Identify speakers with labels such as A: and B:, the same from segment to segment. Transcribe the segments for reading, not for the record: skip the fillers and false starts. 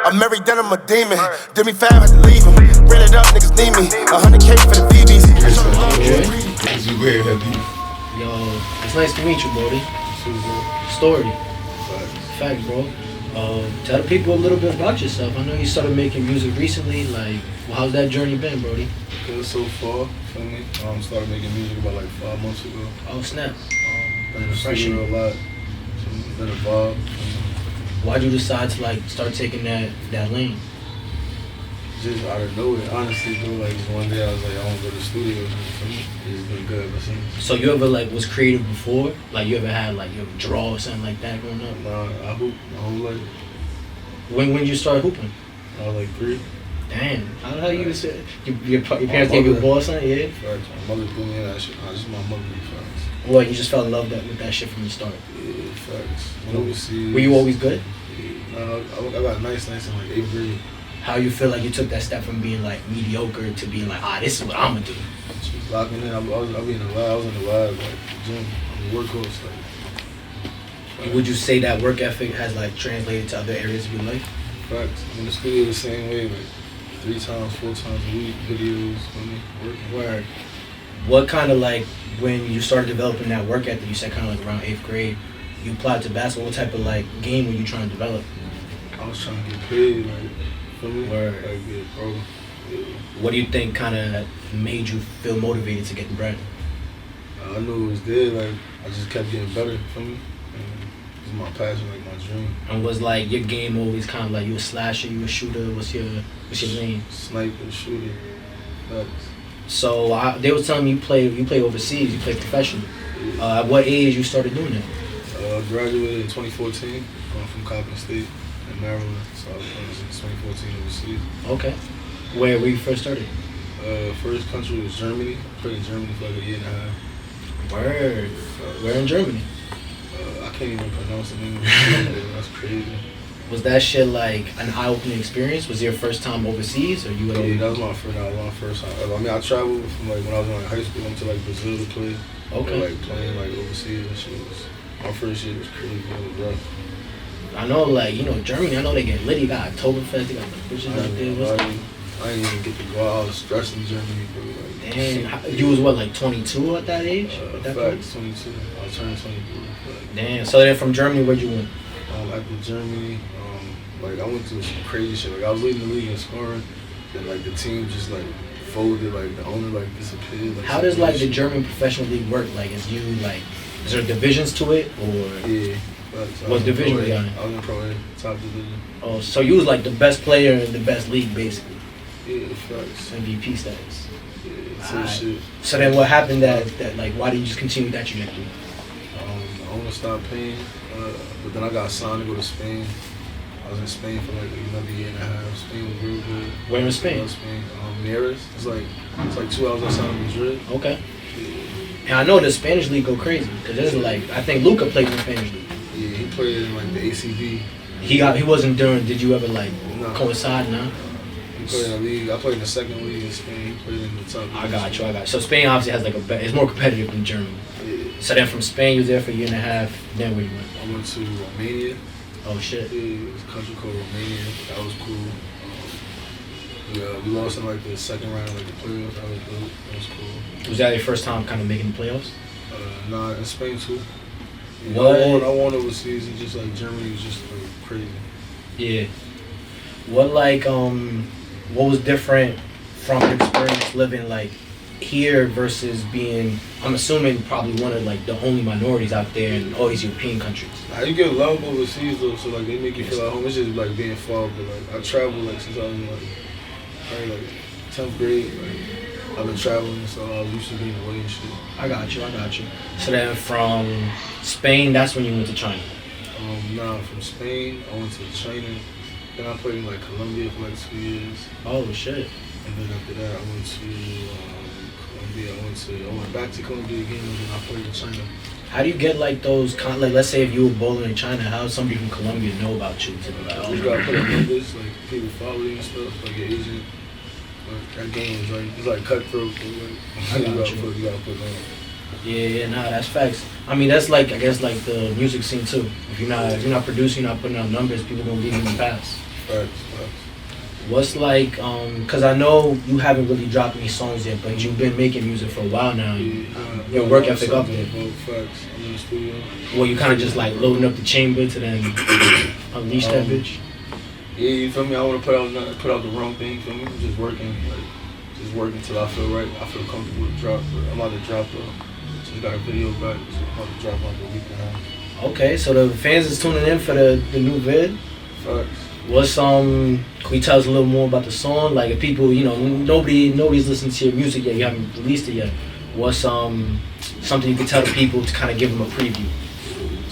A: I'm married, then I'm a demon. Did me fab, had to leave him. Ran it up, niggas need me. 100K for the BBs.
B: Yo, it's nice to meet you, Brody. Story. Fact, bro. Tell the people a little bit about yourself. I know you started making music recently. Like, well, how's that journey been, Brody?
C: Good so far, feel me? Started making music about like 5 months ago.
B: Oh, snap.
C: Been in the studio a lot. Been involved.
B: Why'd you decide to like start taking that lane?
C: Just out of nowhere, honestly, though. Like one day I was like, I want to go to the studio. It's been good ever since.
B: So you ever like was creative before? Like you ever had like you ever draw or something like that growing up?
C: Nah, I hoop my whole life.
B: When did you start hooping?
C: I was like 3.
B: Damn, how the hell you said your parents gave you a ball or something? Yeah.
C: Facts. My mother threw me in that shit. Just my mother. Facts.
B: Well, you just fell in love with that shit from the start.
C: Yeah, facts.
B: Were you always good?
C: Nah, I got nice in like 8th grade.
B: How you feel like you took that step from being like mediocre to being like, this is what I'm gonna do?
C: Just locking in. I was in the lab. I was in the lab, like the gym. I'm a workhorse. Like.
B: Would you say that work ethic has like translated to other areas of your life?
C: Facts. I'm in the studio the same way, like 3 times, 4 times a week, videos, working.
B: Word. What kind of like when you started developing that work ethic? You said kind of like around 8th grade. You applied to basketball. What type of like game were you trying to develop?
C: I was trying to get paid, like.
B: Word.
C: Like, yeah, bro. Yeah.
B: What do you think kind of made you feel motivated to get the bread?
C: I knew it was there. Like I just kept getting better. For me, it's my passion, like my dream.
B: And was like your game always kind of like you a slasher, you a shooter? What's your name?
C: Sniper, shooter.
B: So they was telling me you play overseas. You play professional. Yeah. At what age you started doing that?
C: Graduated in 2014, going from Kocky State in Maryland. So I was in 2014 overseas.
B: Okay. Where you first started?
C: First country was Germany. Played in Germany for like a year and a half.
B: Word. Where in Germany?
C: I can't even pronounce the name. That's crazy.
B: Was that shit like an eye-opening experience? Was it your first time overseas, or you?
C: Yeah, that was my first time. I mean, I traveled from like when I was in like high school, went to like Brazil to play.
B: Okay.
C: Like playing like overseas and shit. My first year was crazy. It was rough.
B: I know, like, Germany, I know they get lit. You got Oktoberfest, they got the bitches out there.
C: I didn't even get to go out. I was stressed in Germany. But like,
B: damn, you was what, like 22 at that age? At that
C: point? 22. I was turning 23.
B: Damn, so then from Germany, where'd you went?
C: After Germany, like I went through some crazy shit. Like I was leading the league in scoring, and like the team just like folded. Like the owner like disappeared. Like,
B: how does like the German professional league work? Like, is there divisions to it, or?
C: Yeah.
B: What division were you on?
C: I was in Pro A, top division.
B: Oh, so you was like the best player in the best league, basically.
C: Yeah, facts.
B: MVP status.
C: Yeah, shit.
B: So then what happened that like, why did you just continue that trajectory?
C: I want to stop playing, but then I got signed to go to Spain. I was in Spain for like another year and a half. Spain was real good.
B: Where in Spain?
C: I love Spain. Nearest. It's like 2 hours outside of Madrid.
B: Okay. Yeah. And I know the Spanish league go crazy, because there's like, I think Luka played in the Spanish league.
C: Yeah, he played in like the ACB.
B: He wasn't during. Did you ever like coincide? No.
C: He played in the league. I played in the second league in Spain. He played in the top.
B: I got you. So Spain obviously has like it's more competitive than Germany.
C: Yeah.
B: So then from Spain you was there for a year and a half. Then where you went?
C: I went to Romania.
B: Oh shit.
C: Yeah, it was a country called Romania. That was cool. We lost in like the second round, like the playoffs. That was good. That was cool.
B: Was that your first time kind of making the playoffs?
C: Nah, in Spain too.
B: What?
C: I won overseas, and just like Germany was just like crazy.
B: Yeah. What was different from your experience living like here versus being, I'm assuming, probably one of like the only minorities out there in all these European countries?
C: You get love overseas though, so like they make you feel at home. It's just like being far, but like I traveled like since I was in like 10th grade. Like I've been traveling, so I was used to being away and shit.
B: I got you. So then from Spain, that's when you went to China?
C: Nah, from Spain, I went to China. Then I played in like Colombia for like 2 years.
B: Oh shit.
C: And then after that, I went to Colombia. I went back to Colombia again, and then I played in China.
B: How do you get like those, like let's say if you were bowling in China, how does somebody from Colombia know about you?
C: You gotta put in numbers, like people follow you and stuff, like your agent. That game is like, it's like cutthroat. Like,
B: I got
C: you gotta put on.
B: Yeah, nah, that's facts. I mean, that's like, I guess like the music scene too. If you're not producing, you're not putting out numbers, people gonna leave you in the past. What's like, cause I know you haven't really dropped any songs yet, but you've been making music for a while now. Your work ethic up there.
C: Facts. I'm in the studio.
B: Well, you kind of just like loading up the chamber to then unleash that bitch.
C: Yeah, you feel me? I want to put out the wrong thing. You feel me? I'm just working, till I feel right. I feel comfortable to drop. But I'm about to drop just got a video back, so I'm about to drop like a week and a half.
B: Okay, so the fans is tuning in for the new vid.
C: Facts.
B: What's can you tell us a little more about the song? Like if people, nobody's listening to your music yet, you haven't released it yet. What's something you can tell the people to kind of give them a preview?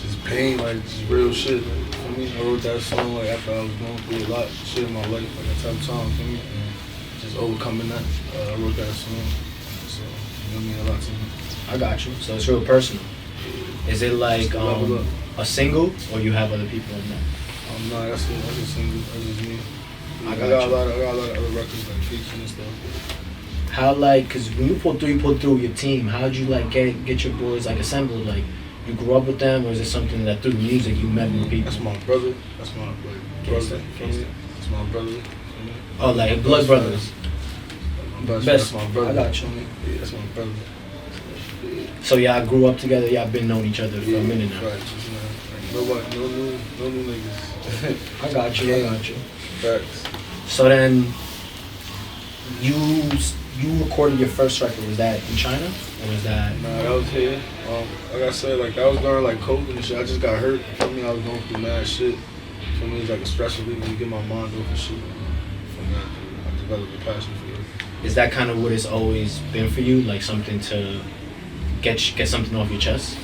C: Just pain, like just real shit. Like, for me, I wrote that song like after I was going through a lot of shit in my life, like a tough time for me, and just overcoming that. I wrote that song, so it mean a lot to me.
B: I got you. So it's real personal. Is it like a single, or you have other people in that?
C: No, that's a single. That's just me. I got a lot of other records like features and stuff.
B: How cause when you pull through your team. How'd you like get your boys like assembled? Like you grew up with them, or is it something that through music you met with people?
C: That's my brother. That's my brother. That's my brother.
B: Oh, like blood brothers.
C: Best.
B: That's
C: my brother.
B: I got you.
C: Yeah, that's my brother.
B: So y'all grew up together. Y'all been knowing each other for a minute now.
C: Right. Nobody, no new niggas.
B: I got you.
C: Facts.
B: So then, you recorded your first record. Was that in China, or was that?
C: Nah, that was here. Like I said, like that was during like COVID and shit. I just got hurt. For me, I was going through mad shit. For me, it's like a stress relief when you get my mind off and shit. From that, I developed a passion for it.
B: Is that kind of what it's always been for you? Like something to get something off your chest?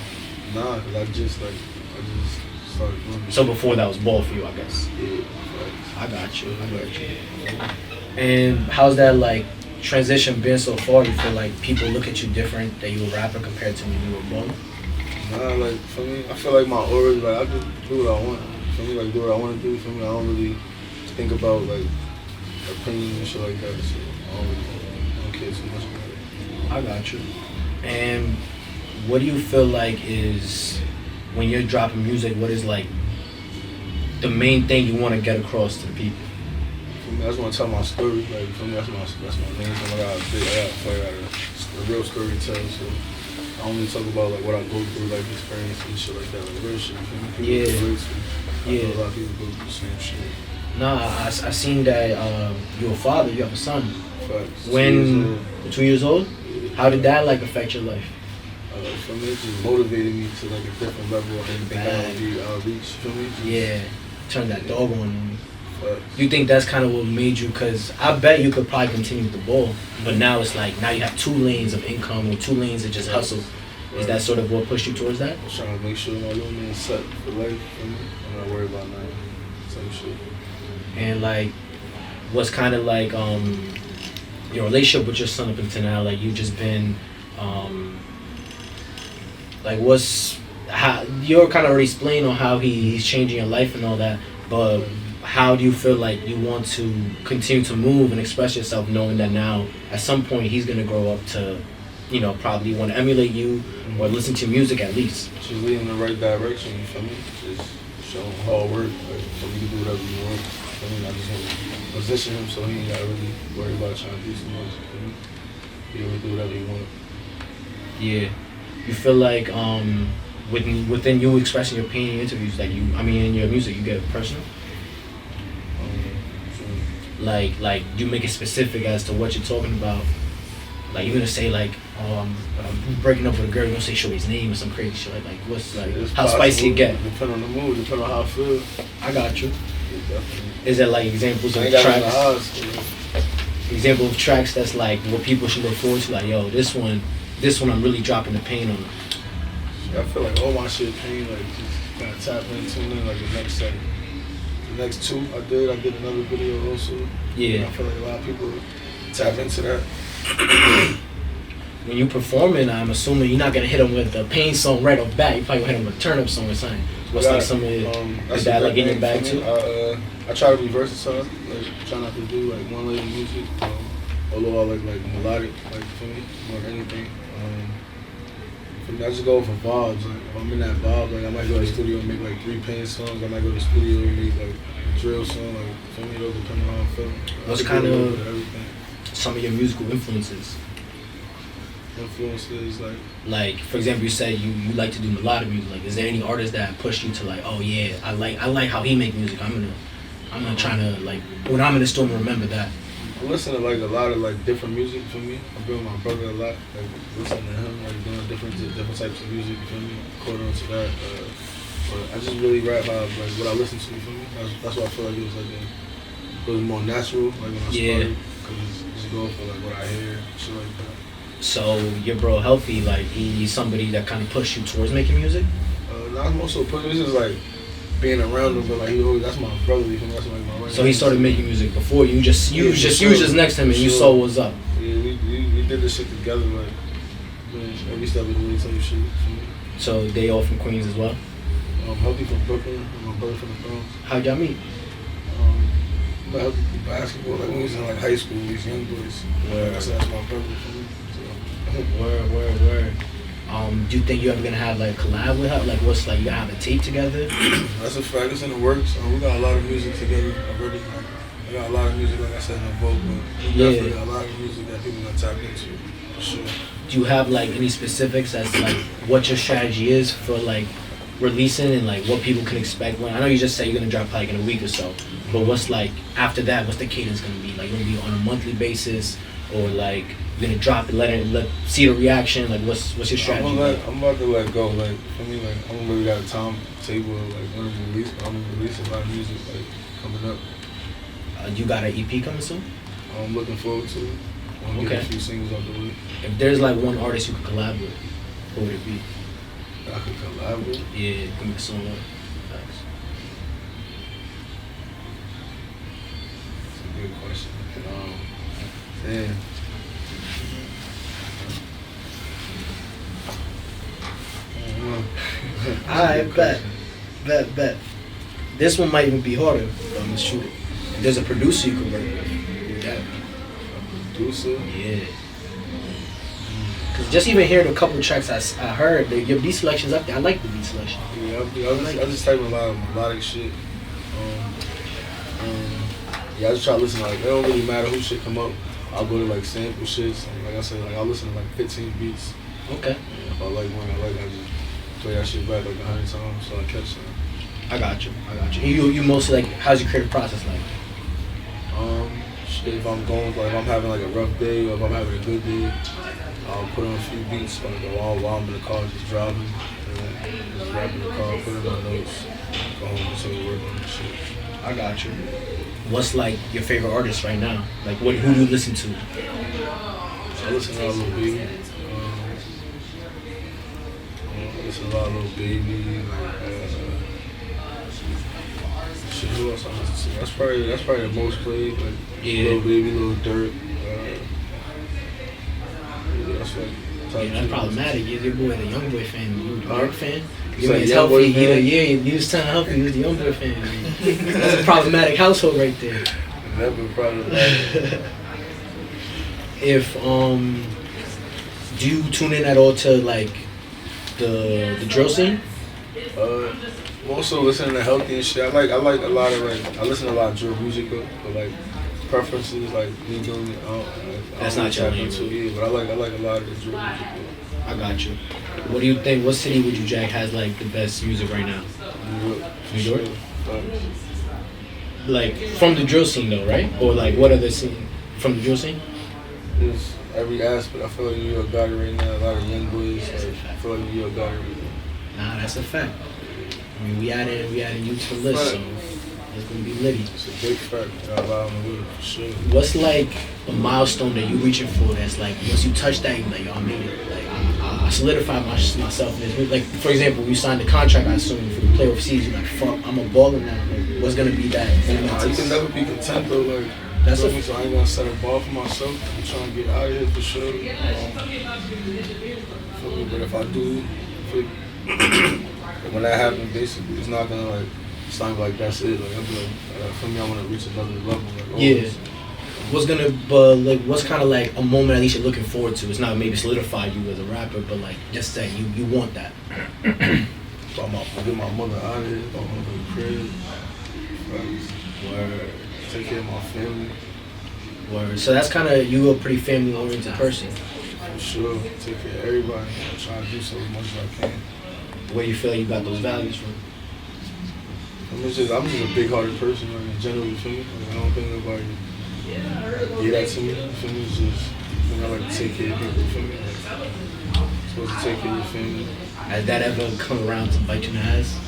C: Nah, cause I just started doing this.
B: So before that was ball for you, I guess.
C: Yeah.
B: I got you. And how's that like transition been so far? You feel like people look at you different that you a rapper compared to when you were born?
C: Nah, like for me, I feel like my aura is like I just do what I want. For me, like do what I want to do. For me, I don't really think about like opinions and shit like that. So I don't care too much about it.
B: I got you. And what do you feel like is when you're dropping music? What is like the main thing you want to get across to the people?
C: For me, I just want to tell my story. Like for me, that's my main thing. I got a real story to tell. So I don't really talk about like what I go through, like experience and shit like that, like real shit.
B: Yeah.
C: I know a lot of people go through the same shit.
B: Nah, I seen that you're a father. You have a son.
C: Facts.
B: When 2 years old, how did that like affect your life?
C: For me, it just motivated me to like a different level of anything I'll reach. For me,
B: Yeah, turn that dog on.
C: Facts.
B: You think that's kind of what made you? Cause I bet you could probably continue with the ball, but now it's like now you have 2 lanes of income or 2 lanes of just hustle. Is that sort of what pushed you towards that?
C: I'm trying to make sure my little man's set for life. For me, I'm not worried about nothing. Same shit.
B: And like, what's kind of like your relationship with your son up until now? Like you just been like how you're kind of already explained on how he's changing your life and all that, but how do you feel like you want to continue to move and express yourself, knowing that now at some point he's gonna grow up to, probably want to emulate you or listen to your music at least?
C: Just lead in the right direction. You feel me? Just show him hard work. Like, so we can do whatever you want. I mean, I just want to position him so he ain't gotta really worry about trying to do so much. You feel me? He able to do whatever he want.
B: Yeah. You feel like within you expressing your pain in interviews, like in your music, you get personal? Like you make it specific as to what you're talking about. Like you're gonna say like, I'm breaking up with a girl, you're gonna say Shorty's name or some crazy shit. Like what's like
C: it's
B: how
C: possible,
B: spicy it get?
C: Depending on the mood, depending on how I feel.
B: I got you.
C: Yeah, definitely.
B: Is there like examples of tracks? Example of tracks that's like what people should look forward to, like this one I'm really dropping the pain on.
C: I feel like all my shit pain, like just kind of tap in, tune in, like the next set. The next 2 I did another video also.
B: Yeah.
C: I feel like a lot of people tap into that.
B: When you performing, I'm assuming you're not gonna hit them with the pain song right off bat. You probably gonna hit them with a turn up song or something. What's like some of is that like in your bag too?
C: I try to be versatile. Like try not to do like one lane music. Although I like melodic, like for me more than anything. For me, I just go for vibes. Like if I'm in that vibe, like I might go to the studio and make like 3 pain songs. I might go to the studio and make like drill song, like for me, those depending on how I'm feeling.
B: What's kind of
C: everything?
B: some of your musical influences?
C: Influences
B: like for example, you said you like to do melodic music. Like, is there any artist that pushed you to like, oh yeah, I like how he make music. I'm gonna try to like when I'm in the store remember that.
C: I listen to like a lot of like different music for me. I've been with my brother a lot, like listening to him, like doing different types of music for me. Caught on to that. But I just really rap about like what I listen to for me. That's why I feel like it was like it was more natural, like when I started, because it's just going for like what I hear, shit like that.
B: So your bro Healthy, like he's somebody that kind of pushed you towards making music?
C: Not more so pushing. It's just like being around him, but like that's my brother. That's like my right.
B: So he started making music before you. Just next to him and you saw what's up.
C: Yeah, we did this shit together, like every step of the way, type shit.
B: So they all from Queens as well?
C: Healthy from Brooklyn, and my brother from the Bronx.
B: How'd y'all meet?
C: But Healthy through basketball, like when we was in like high school, these young boys. Like I said, that's my brother for me.
B: Word. Do you think you're ever gonna have like a collab with her? Like, what's like you gonna have a tape together?
C: That's a fact. It's in the works. We got a lot of music together already. I got a lot of music, like I said, in the vote, but definitely got a lot of music that people gonna tap into for sure.
B: Do you have like any specifics as to like what your strategy is for like releasing and like what people can expect when? I know you just said you're gonna drop like in a week or so, but what's like after that? What's the cadence gonna be? Like, gonna be on a monthly basis, or like you're gonna drop it, let see the reaction? Like, what's your strategy?
C: I'm about to let go. Like for me, like I don't really got a timetable of like when I'm release, but I'm gonna release a lot of music like coming up.
B: You got an EP coming soon?
C: I'm looking forward to it. I'm gonna get a few singles out the way.
B: If there's like one artist you could collab with, who would it be?
C: I could collab with?
B: Yeah, give me a song. Thanks.
C: That's a good question. Damn.
B: Alright, bet. This one might even be harder, but I'm gonna shoot it. If there's a producer you can work with, who would that be?
C: A producer?
B: Yeah. Cause just even hearing a couple of tracks I heard, your beat selection's up there. I like the beat selection.
C: Yeah, I just type in a lot of melodic shit. Yeah, I just try to listen to like, it don't really matter who shit come up. I'll go to like sample shits. Like I said, like I'll listen to like 15 beats.
B: Okay.
C: And if I like one, I just play that shit back like 100 times so I catch it.
B: I got you. You mostly like, how's your creative process like?
C: Shit, if I'm going, like if I'm having like a rough day or if I'm having a good day, I'll put on a few beats like while I'm in the car just driving, and then just rap in the car, put in my notes, go home and take work on the shit.
B: I got you. What's like your favorite artist right now? Like who do you listen to?
C: I listen to a lot of Lil Baby. I listen to a lot of Lil Baby. Shit, who else I listen to? That's probably the most played. Like Lil Baby, Lil Durk. That's like.
B: That's problematic. You're your boy, the young boy fan. You the Durk fan? You
C: like
B: was healthy. You was telling healthy. You was the young boy fan. That's a problematic household right there.
C: Never problematic.
B: If do you tune in at all to like the drill scene?
C: I'm also listening to Healthy and shit. I like a lot of like I listen to a lot of drill music though, but like preferences like me doing it.
B: That's not your lane.
C: Yeah, but I like a lot of the drill music though.
B: I got you. What do you think? What city would you jack has like the best music right now? New York. Like from the drill scene though, right? Or like what other scene from the drill scene?
C: There's every aspect. I feel like New York got it right now. A lot of young boys. Like, I feel like New York got it right now.
B: Nah, that's a fact. I mean, we added you to the list, so it's gonna be litty.
C: It's a big fact. Got a lot on the way for sure.
B: What's like a milestone that you reaching for? That's like once you touch that, you're like, yo, I made it. Like I solidified myself in this. Like for example, you signed the contract. I assume for the play overseas, you're like, fuck, I'm a baller now. Like, what's gonna be that?
C: You can never be content though. Like
B: that's
C: so I ain't gonna set a bar for myself. I'm trying to get out of here for sure. But if I do, when that happens, basically, it's not gonna like. It's not like that's it. Like, I'll be like, for me, I want to reach another level. Like,
B: yeah. What's kind of like a moment at least you're looking forward to? It's not maybe solidify you as a rapper, but like just that you want that.
C: So I'm gonna get my mother out of here. I'm gonna go to the crib.
B: Word.
C: Take care of my family.
B: Word. So that's kind of, you a pretty family oriented person.
C: For sure. Take care of everybody. I try to do so as much as I can.
B: Where you feel you got those values from?
C: I'm just a big-hearted person, like, in general, you feel me? Like, I don't think nobody get that to me, you feel me? It's just, I like to take care of people, you feel me? Like, you're supposed to take care of your family.
B: Has that ever come around to bite you in the ass?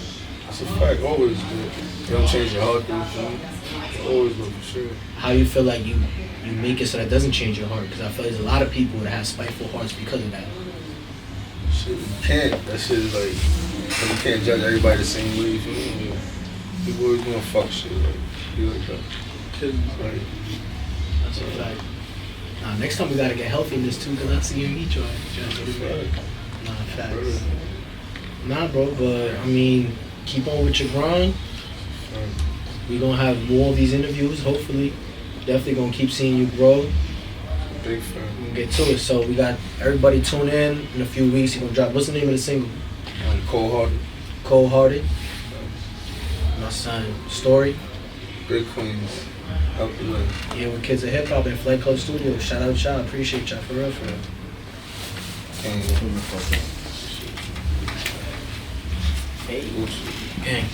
C: It's a fact, always, but you don't change your heart, though, you feel me? Always, but for sure.
B: How you feel like you make it so that doesn't change your heart? Because I feel there's a lot of people that have spiteful hearts because of that.
C: Shit, you can't. That shit is like, you can't judge everybody the same way, you feel me? Yeah. People always gonna fuck shit, like, be like that. Kids, like,
B: That's a fact. Nah, next time we gotta get healthy in this too, because I see you eat your Nah, facts. Nah, bro, but I mean, keep on with your grind. We gonna have more of these interviews, hopefully. Definitely gonna keep seeing you grow.
C: big fan.
B: We're gonna get to it. So we got everybody tune in a few weeks. You're gonna drop, what's the name of the single?
C: Cold-hearted.
B: Cold Hearted. My son, Story.
C: Big Queens. Out the way.
B: Yeah, with Kids of Hip Hop and Flight Club Studio. Shout out y'all. Appreciate y'all for real, for real.
C: Can't
B: Hey. Gang.